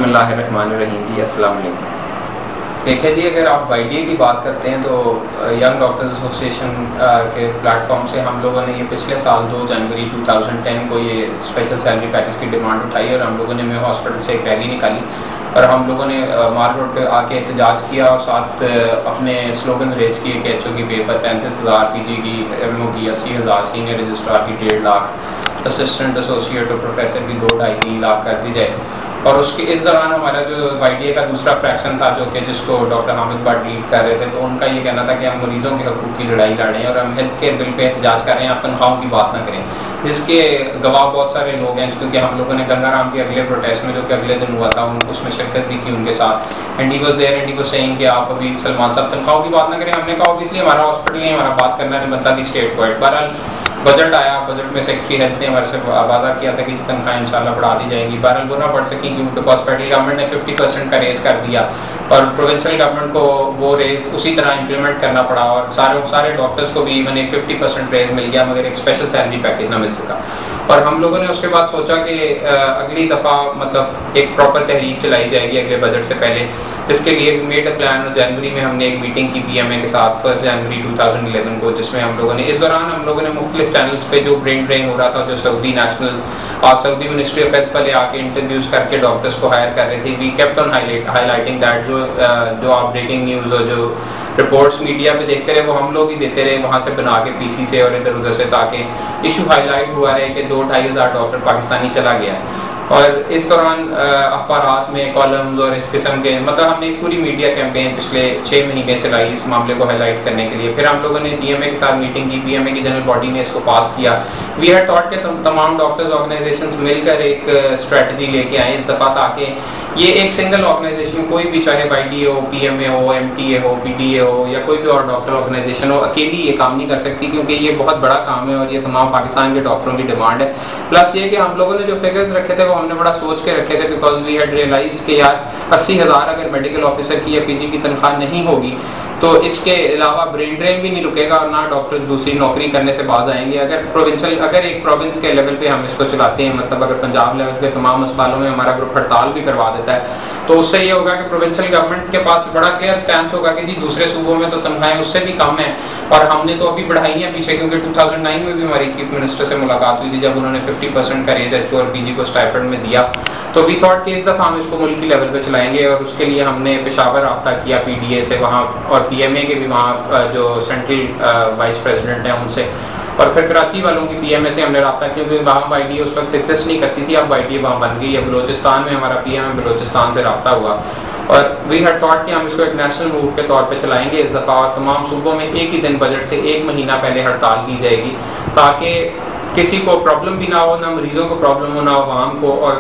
اللہ الرحمن الرحیم جی السلام علیکم. دیکھیں جی اگر آپ وائی ڈی اے کی بات کرتے ہیں تو ینگ ڈاکٹرز ایسوسیشن کے پلیٹ فارم سے ہم لوگوں نے یہ پچھلے سال 2 جنوری 2010 کو یہ اسپیشل سیلری پیکج کی ڈیمانڈ اٹھائی اور ہم لوگوں نے میو ہاسپٹل سے ایک ریلی نکالی اور ہم لوگوں نے مارک روڈ پہ آ کے احتجاج کیا اور ساتھ اپنے سلوگن ریز کیے کہ ایچ او کی پے پر 35,000 پی جی کی ایم او کی 80,000 سینئر رجسٹرار کی 1.5 لاکھ اسسٹنٹ ایسوسیٹ اور پروفیسر کی 2-2.5-3 لاکھ کر دی جائے. اور اس کے اس دوران ہمارا جو وائی ڈی اے کا دوسرا فریکشن تھا جو کہ جس کو ڈاکٹر حامد بٹ لیڈ کر رہے تھے تو ان کا یہ کہنا تھا کہ ہم مریضوں کے حقوق کی لڑائی لڑ رہے ہیں اور ہم ہیلتھ کیئر بل پہ احتجاج کر رہے ہیں, آپ تنخواہوں کی بات نہ کریں, جس کے گواہ بہت سارے لوگ ہیں کیونکہ ہم لوگوں نے گنگا رام کے اگلے پروٹیسٹ میں جو کہ اگلے دن ہوا تھا اس میں شرکت بھی کی ان کے ساتھ. And he was there and he was saying کہ آپ ابھی سلمان صاحب تنخواہوں کی بات نہ کریں. ہم نے کہا اس لیے ہمارا ہاسپٹل نہیں, ہمارا بات کرنا نہیں بنتا تھی اسٹیٹ کو. بہرحال بجٹ آیا, بجٹ میں سیکٹری ہیلتھ نے ہمارے سے وعدہ کیا تھا کہ تنخواہیں انشاءاللہ بڑھا دی جائیں گی. بہرحال وہ نہ بڑھ سکی کیونکہ بیکاز فیڈرل گورنمنٹ نے 50% کا ریز کر دیا اور پروونشل گورنمنٹ کو وہ ریز اسی طرح امپلیمنٹ کرنا پڑا اور سارے ڈاکٹرز کو بھی ایون ایک 50% ریز مل گیا مگر ایک اسپیشل سیلری پیکج نہ مل سکا. اور ہم لوگوں نے اس کے بعد سوچا کہ اگلی دفعہ مطلب ایک پراپر تحریک چلائی جائے گی اگلے بجٹ سے پہلے, جس کے لیے میڈ اے پلان. جنوری میں ہم نے ایک میٹنگ کی پی ایم اے کے ساتھ 1 جنوری 2011 کو, جس میں ہم لوگوں نے اس دوران ہم لوگوں نے مختلف چینلز پہ جو برین ڈرین ہو رہا تھا, جو سعودی نیشنل اور سعودی منسٹری آف ہیلتھ والے آ کے انٹرویوز کر کے ڈاکٹرز کو ہائر کر رہے تھے. We kept on high lighting that جو آپ بریکنگ نیوز اور جو رپورٹس میڈیا پہ دیکھتے رہے وہ ہم لوگ ہی دیتے رہے وہاں سے بنا کے پی سی سے اور ادھر ادھر سے, تاکہ ایشو ہائی لائٹ ہوا رہے کہ 2-2.5 ہزار ڈاکٹر پاکستانی چلا گیا ہے. اور اس دوران اخبارات میں کالمز اور اس قسم کے مطلب ہم نے ایک پوری میڈیا کیمپین پچھلے 6 مہینے چلائی اس معاملے کو ہائی لائٹ کرنے کے لیے. پھر ہم لوگوں نے ڈی ایم اے کے ساتھ میٹنگ کی, پی ایم اے کی جنرل باڈی نے اس کو پاس کیا. وی ہیڈ ٹاٹ کہ تمام ڈاکٹرز آرگنائزیشنز مل کر ایک اسٹریٹجی لے کے آئیں اس دفعہ, تاکہ یہ ایک سنگل آرگنائزیشن کوئی بھی چاہے وائی ڈی اے ہو, پی ایم اے ہو, ایم ٹی اے ہو, پی ڈی اے ہو یا کوئی بھی اور ڈاکٹر آرگنائزیشن ہو, اکیلی یہ کام نہیں کر سکتی کیونکہ یہ بہت بڑا کام ہے اور یہ تمام پاکستان کے ڈاکٹروں کی ڈیمانڈ ہے. پلس یہ کہ ہم لوگوں نے جو فگرز رکھے تھے وہ ہم نے بڑا سوچ کے رکھے تھے بیکاز وی ہیڈ ریئلائز کہ یار 80,000 اگر میڈیکل آفیسر کی یا پی جی کی تنخواہ نہیں ہوگی تو اس کے علاوہ برین ڈرین بھی نہیں رکے گا اور نہ ڈاکٹر دوسری نوکری کرنے سے باز آئیں گے. اگر ایک پروونس کے لیول پہ ہم اس کو چلاتے ہیں, مطلب اگر پنجاب لیول پہ تمام اسپتالوں میں ہمارا گروپ ہڑتال بھی کروا دیتا ہے تو اس سے یہ ہوگا کہ پروونشل گورنمنٹ کے پاس بڑا کلیئر اسٹینس ہوگا کہ جی دوسرے صوبوں میں تو تنخواہیں اس سے بھی کم ہیں اور ہم نے تو ابھی بڑھائی ہیں پیچھے, کیونکہ 2009 میں بھی ہماری چیف منسٹر سے ملاقات ہوئی تھی جب انہوں نے 50% کا ریز ایچ او اور پی جی کو اسٹائپنڈ میں دیا. تو وی تھاٹ کہ اس دفعہ ہم اس کو ملکی لیول پہ چلائیں گے اور اس کے لیے ہم نے پشاور رابطہ کیا پی ڈی اے سے وہاں اور پی ایم اے کے بھی وہاں جو سینٹرل وائس پریزیڈنٹ ہیں ان سے, اور پھر کراچی والوں کی پی ایم اے سے ہم نے رابطہ کیا کیونکہ وہاں وائی ڈی اے اس وقت ایگزسٹ نہیں کرتی تھی, اب وائی ڈی اے وہاں بن گئی ہے. بلوچستان میں ہمارا پی ایم اے بلوچستان سے رابطہ ہوا اور وی ہیڈ تھاٹ کہ ہم اس کو ایک نیشنل موو کے طور پہ چلائیں گے اس دفعہ اور تمام صوبوں میں ایک ہی دن بجٹ سے 1 مہینہ پہلے ہڑتال کی جائے گی تاکہ کسی کو پرابلم بھی نہ ہو, نہ مریضوں کو پرابلم ہو, نہ عوام کو, اور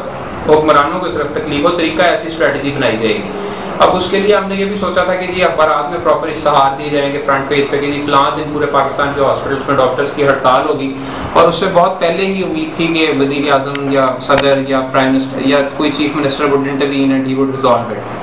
حکمرانوں کو صرف تکلیف ہو. طریقہ ایسی اسٹریٹجی بنائی جائے گی. اب اس کے لیے ہم نے یہ بھی سوچا تھا کہ جی اخبارات میں پراپر اشتہار دیے جائیں گے فرنٹ پیج پہ کہ جی فلاں دن پورے پاکستان کے ہاسپٹلس میں ڈاکٹرز کی ہڑتال ہوگی, اور اس سے بہت پہلے ہی امید تھی کہ وزیر اعظم یا صدر یا پرائم منسٹر یا کوئی chief minister would intervene and he would resolve it.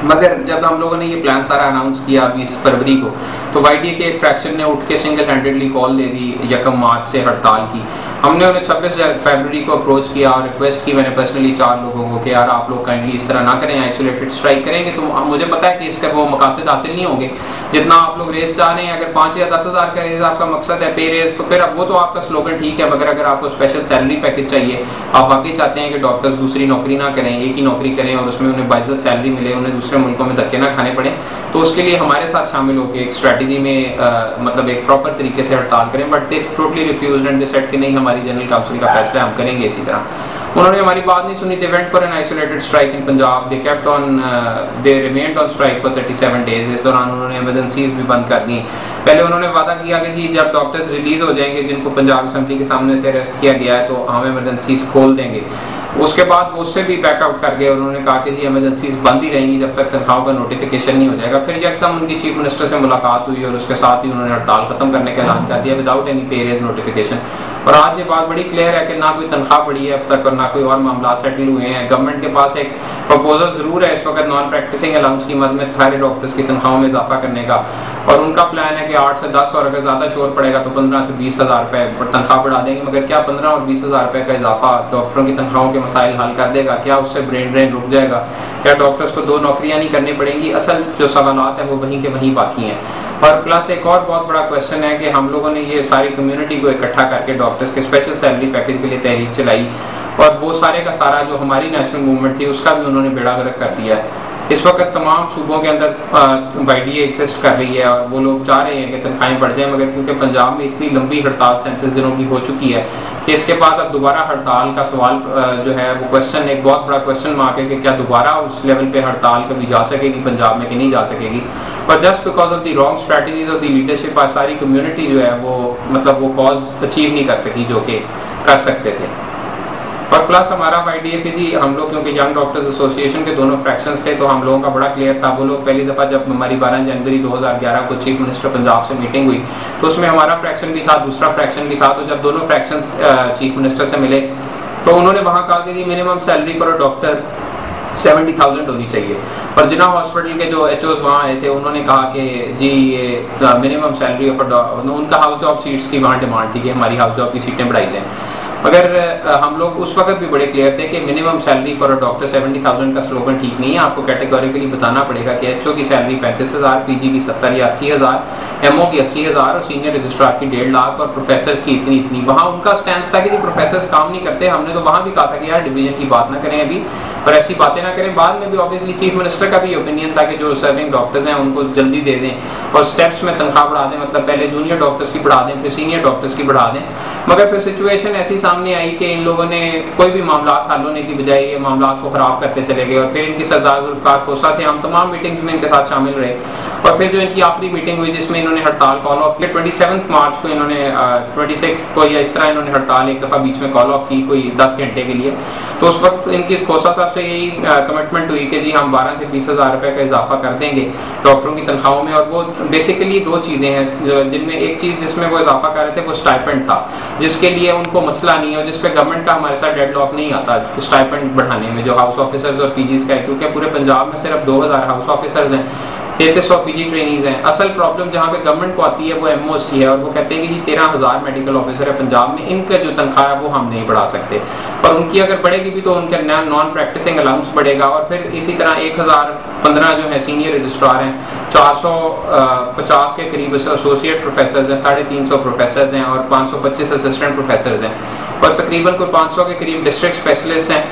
مگر جب ہم لوگوں نے یہ پلان سارا اناؤنس کیا 20 فروری کو تو وائی ڈی اے کے ایک فریکشن نے اٹھ کے سنگل ہینڈیڈلی کال دے دی 1 مارچ سے ہڑتال کی. ہم نے انہیں 26 فروری کو اپروچ کیا اور ریکویسٹ کی میں نے پرسنلی 4 لوگوں کو کہ یار آپ لوگ کائنڈلی اس طرح نہ کریں, آئسولیٹڈ اسٹرائک کریں گے تو مجھے پتا ہے کہ اس کا وہ مقاصد حاصل نہیں ہوں گے جتنا آپ لوگ ریز چاہ رہے ہیں. اگر 5 یا 10 ہزار کا ریز آپ کا مقصد ہے پے ریز تو پھر اب وہ تو آپ کا سلوگن ٹھیک ہے, مگر اگر آپ کو اسپیشل سیلری پیکج چاہیے, آپ واقعی چاہتے ہیں کہ ڈاکٹرز دوسری نوکری نہ کریں, ایک ہی نوکری کریں اور اس میں انہیں باعزت سیلری ملے, انہیں دوسرے ملکوں میں دھکے نہ کھانے پڑیں, تو اس کے لیے ہمارے ساتھ شامل ہو کے ایک اسٹریٹجی میں مطلب ایک پراپر طریقے سے ہڑتال کریں. But they totally refused and they said کہ نہیں ہماری جنرل کاؤنسل کا فیصلہ ہم کریں گے اسی طرح. انہوں نے ہماری بات نہیں سنی. They went for an isolated strike in Punjab. They kept on they remained on strike for 37 days. اس دوران انہوں نے ایمرجنسیز بھی بند کر دی. پہلے انہوں نے وعدہ کیا کہ جی جب ڈاکٹرز ریلیز ہو جائیں گے جن کو پنجاب اسمبلی کے سامنے سے اریسٹ کیا گیا ہے تو ہم ایمرجنسیز کھول دیں گے. اس کے بعد وہ اس سے بھی بیک آؤٹ کر گئے. انہوں نے کہا کہ جی ایمرجنسیز بند ہی رہیں گی جب تک تنخواہوں کا نوٹیفیکیشن نہیں ہو جائے گا. پھر یکدم ان کی چیف منسٹر سے ملاقات ہوئی اور اس کے ساتھ ہی انہوں نے ہڑتال ختم کرنے کا اعلان کر دیا وداؤٹ اینی پے ریز نوٹیفیکیشن. اور آج یہ بات بڑی کلیئر ہے کہ نہ کوئی تنخواہ بڑھی ہے اب تک اور نہ کوئی اور معاملات سیٹل ہوئے ہیں. گورنمنٹ کے پاس ایک پرپوزل ضرور ہے اس وقت نان پریکٹسنگ الاؤنس کی مد میں سارے ڈاکٹرز کی تنخواہوں میں اضافہ کرنے کا, اور ان کا پلان ہے کہ 8 سے 10 اور اگر زیادہ شور پڑے گا تو 15 سے 20 ہزار روپے تنخواہ بڑھا دیں گے. مگر کیا 15 اور 20 ہزار روپے کا اضافہ ڈاکٹروں کی تنخواہوں کے مسائل حل کر دے گا؟ کیا اس سے برین ڈرین رک جائے گا؟ کیا ڈاکٹرز کو 2 نوکریاں نہیں کرنی پڑیں گی؟ اصل جو سوالات ہیں وہ وہیں کے وہیں باقی ہیں. اور پلس ایک اور بہت بڑا کوشچن ہے کہ ہم لوگوں نے یہ ساری کمیونٹی کو اکٹھا کر کے ڈاکٹرز کے اسپیشل سیلری پیکیج کے لیے تحریک چلائی, اور وہ سارے کا سارا جو ہماری نیشنل موومنٹ تھی اس کا بھی انہوں نے بیڑا غرق کر دیا ہے. اس وقت تمام صوبوں کے اندر وائی ڈی اے ایگزسٹ کر رہی ہے اور وہ لوگ چاہ رہے ہیں کہ تنخواہیں بڑھ جائیں, مگر کیونکہ پنجاب میں اتنی لمبی ہڑتال 37 دنوں کی ہو چکی ہے کہ اس کے بعد اب دوبارہ ہڑتال کا سوال جو ہے وہ کوشچن ایک بہت بڑا کوشچن مارک ہے کہ کیا دوبارہ اس لیول پہ ہڑتال کبھی جا سکے گی پنجاب میں کہ نہیں جا سکے گی. اور just because of the wrong strategies of the leadership آج ساری کمیونٹی جو ہے وہ مطلب وہ کاز اچیو نہیں کر سکی جو کہ کر سکتے تھے. اور پلس ہمارا وائی ڈی اے پہ جی ہم لوگ کیونکہ ینگ ڈاکٹرز ایسوسیشن کے دونوں فریکشنز تھے تو ہم لوگوں کا بڑا کلیئر تھا. وہ لوگ پہلی دفعہ جب ہماری 12 جنوری 2011 کو چیف منسٹر پنجاب سے میٹنگ ہوئی تو اس میں ہمارا فریکشن بھی تھا, دوسرا فریکشن بھی تھا. تو جب دونوں فریکشن چیف منسٹر سے ملے تو انہوں نے وہاں کہا کہ جی منیمم سیلری پر ڈاکٹر 70,000 ہونی چاہیے. اور جنا ہاسپٹل کے جو ایچ اوز وہاں آئے تھے انہوں نے کہا کہ جی یہ منیمم سیلری پر ان کا ہاؤس جاب سیٹس کی وہاں ڈیمانڈ تھی کہ ہماری ہاؤس جاب کی سیٹیں بڑھائی جائیں. مگر ہم لوگ اس وقت بھی بڑے کلیئر تھے کہ منیمم سیلری فار ڈاکٹر 70,000 کا سلوگن ٹھیک نہیں ہے. آپ کو کیٹیگوریکلی بتانا پڑے گا کہ ایچ او کی سیلری 35,000, پی جی کی 70 یا 80,000, ایم او کی 80,000 اور سینئر رجسٹرار کی 1.5 لاکھ اور پروفیسر کی اتنی. وہاں ان کا اسٹینڈ تھا کہ پروفیسر کام نہیں کرتے. ہم نے تو وہاں بھی کہا تھا کہ یار ڈویژن کی بات نہ کریں ابھی اور ایسی باتیں نہ کریں. بعد میں بھی آبویسلی چیف منسٹر کا بھی اوپینین تھا کہ جو سرونگ ڈاکٹرز ہیں ان کو جلدی دے دیں اور اسٹیپس میں تنخواہ بڑھا دیں, مطلب پہلے جونیئر ڈاکٹرز کی بڑھا دیں پھر سینئر ڈاکٹرز کی بڑھا دیں. مگر پھر سچویشن ایسی سامنے آئی کہ ان لوگوں نے کوئی بھی معاملات حل ہونے کی بجائے یہ معاملات کو خراب کرتے چلے گئے. اور پھر ان کی سردار ذوالفقار کھوسہ تھے, ہم تمام میٹنگز میں ان کے ساتھ شامل رہے. اور پھر جو ان کی آخری میٹنگ ہوئی جس میں انہوں نے ہڑتال کال آف کی 27 مارچ کو, انہوں نے 26 کو یا اس طرح انہوں نے ہڑتال ایک دفعہ بیچ میں کال آف کی کوئی 10 گھنٹے کے لیے. تو اس وقت ان کی کھوسہ صاحب سے یہی کمٹمنٹ ہوئی کہ جی ہم 12 سے 20,000 روپے کا اضافہ کر دیں گے ڈاکٹروں کی تنخواہوں میں. اور وہ بیسیکلی 2 چیزیں ہیں جن میں ایک چیز جس میں وہ اضافہ کر رہے تھے وہ اسٹائپنڈ تھا, جس کے لیے ان کو مسئلہ نہیں ہے, جس پہ گورنمنٹ کا ہمارے ساتھ ڈیڈ لاک نہیں آتا اسٹائپنڈ بڑھانے میں جو ہاؤس آفیسرز اور پی جیز کا ہے. کیونکہ پورے پنجاب میں صرف 2,000 ہاؤس آفیسرز ہیں, 3300 پی جی ٹرینیز ہیں. اصل پرابلم جہاں پہ گورنمنٹ کو آتی ہے وہ ایم اوز کی ہے, اور وہ کہتے ہیں کہ جی 13,000 میڈیکل آفیسر ہے پنجاب میں, ان کا جو تنخواہ ہے وہ ہم نہیں بڑھا سکتے. اور ان کی اگر بڑھے گی بھی تو ان کا نان پریکٹسنگ الاؤنس بڑھے گا. اور پھر اسی طرح 1,015 جو ہے سینئر رجسٹرار ہیں, 450 کے قریب ایسوسیٹ پروفیسرز ہیں, 350 پروفیسرز ہیں اور 525 اسسٹنٹ پروفیسرز ہیں, اور تقریباً کوئی 500 کے قریب ڈسٹرکٹ اسپیشلسٹ ہیں.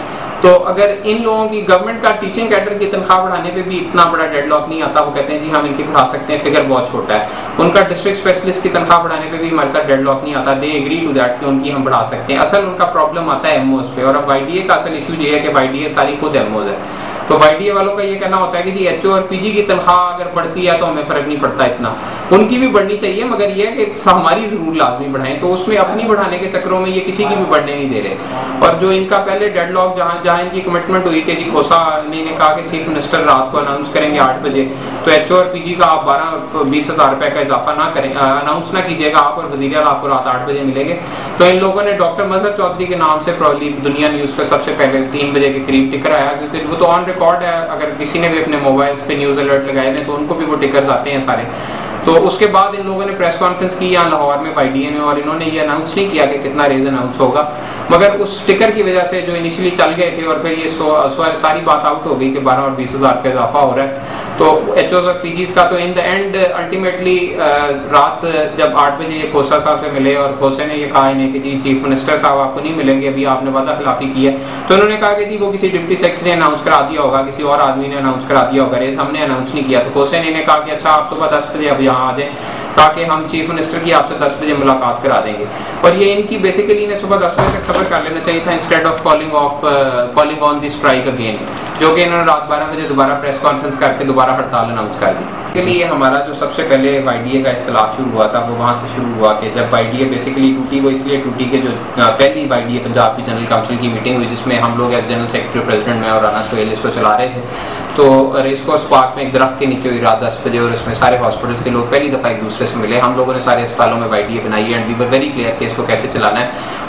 تو اگر ان لوگوں کی گورنمنٹ کا ٹیچنگ کیڈر کی تنخواہ بڑھانے پہ بھی اتنا بڑا ڈیڈ لاک نہیں آتا, وہ کہتے ہیں جی ہم ان کی بڑھا سکتے ہیں, فگر بہت چھوٹا ہے. ان کا ڈسٹرکٹ اسپیشلسٹ کی تنخواہ بڑھانے پہ بھی ہمارے ساتھ ڈیڈ لاک نہیں آتا. دے ایگری ٹو دیٹ کہ ان کی ہم بڑھا سکتے ہیں. اصل ان کا پرابلم آتا ہے ایم اوز پہ. اور اب وائی ڈی اے کا اصل ایشو یہ ہے کہ وائی ڈی اے ساری خود ایم اوز ہے. تو وائی ڈی اے والوں کا یہ کہنا ہوتا ہے کہ جی ایچ او اور پی جی کی تنخواہ اگر بڑھتی ہے تو ہمیں فرق نہیں پڑتا اتنا, ان کی بھی بڑھنی چاہیے, مگر یہ کہ ہماری ضرور لازمی بڑھائیں. تو اس میں اپنی بڑھانے کے چکروں میں یہ کسی کی بھی بڑھنے نہیں دے رہے. اور جو ان کا پہلے ڈیڈ لاک جہاں ان کی کمٹمنٹ ہوئی کہ جی کھوسہ نے کہا کہ چیف منسٹر رات کو اناؤنس کریں گے 8 بجے, تو ایچ او اور پی جی کا آپ 12-20,000 روپے کا اضافہ نہ کریں, اناؤنس نہ کیجیے گا آپ, اور وزیر اعلیٰ آپ کو رات 8 بجے ملیں گے. تو ان لوگوں نے ڈاکٹر مظہر چودھری کے نام سے پرابلی دنیا نیوز پہ سب سے پہلے 3 بجے کے قریب ٹکر آیا, کیونکہ وہ تو آن ریکارڈ ہے. اگر کسی نے بھی اپنے موبائل پہ نیوز الرٹ لگائے ہیں تو ان کو بھی وہ ٹکرز آتے ہیں سارے. تو اس کے بعد ان لوگوں نے پریس کانفرنس کی یہاں لاہور میں وائی ڈی اے میں, اور انہوں نے یہ اناؤنس نہیں کیا کہ کتنا ریز اناؤنس ہوگا, مگر اس ٹکر کی وجہ سے جو انیشلی چل گئے تھے اور پھر یہ ساری بات آؤٹ ہو گئی کہ 12 اور 20,000 کا اضافہ ہو رہا ہے. تو ایچ اوز اور پی جیز کا تو ان دا اینڈ الٹیمیٹلی رات جب 8 بجے یہ کھوسہ صاحب سے ملے اور کھوسے نے یہ کہا انہیں کہ جی چیف منسٹر صاحب آپ کو نہیں ملیں گے, ابھی آپ نے وعدہ خلافی کی ہے. تو انہوں نے کہا کہ جی وہ کسی ڈپٹی سیکرٹری نے اناؤنس کرا دیا ہوگا, کسی اور آدمی نے اناؤنس کرا دیا ہوگا, ہم نے اناؤنس نہیں کیا. تو کھوسے نے کہا کہ اچھا آپ صبح 10 بجے اب یہاں آ جائیں تاکہ ہم چیف منسٹر کی آپ سے 10 بجے ملاقات کرا دیں گے. اور یہ ان کی بیسیکلی انہیں صبح 10 بجے تک خبر کر لینا چاہیے تھا instead of calling on the strike again, جو کہ انہوں نے رات 12 بجے دوبارہ پریس کانفرنس کر کے دوبارہ ہڑتال اناؤنس کر دی. اس کے لیے ہمارا جو سب سے پہلے وائی ڈی اے کا اختلاف شروع ہوا تھا وہ وہاں سے شروع ہوا کہ جب وائی ڈی اے بیسیکلی ٹوٹی, وہ اس لیے ٹوٹی کہ جو پہلی وائی ڈی اے پنجاب کی جنرل کاؤنسل کی میٹنگ ہوئی جس میں ہم لوگ ایز جنرل سیکرٹری پریزیڈنٹ میں اور رانا سہیل اس کو چلا رہے تھے, تو ریس کورس پارک میں ایک درخت کے نیچے ہوئی رات 10 بجے, اور اس میں سارے ہاسپٹل کے لوگ پہلی دفعہ ایک دوسرے سے ملے. ہم لوگوں نے سارے اسپتالوں میں وائی ڈی اے بنائی ہے, and we were very clear کہ اس کو کیسے چلانا ہے.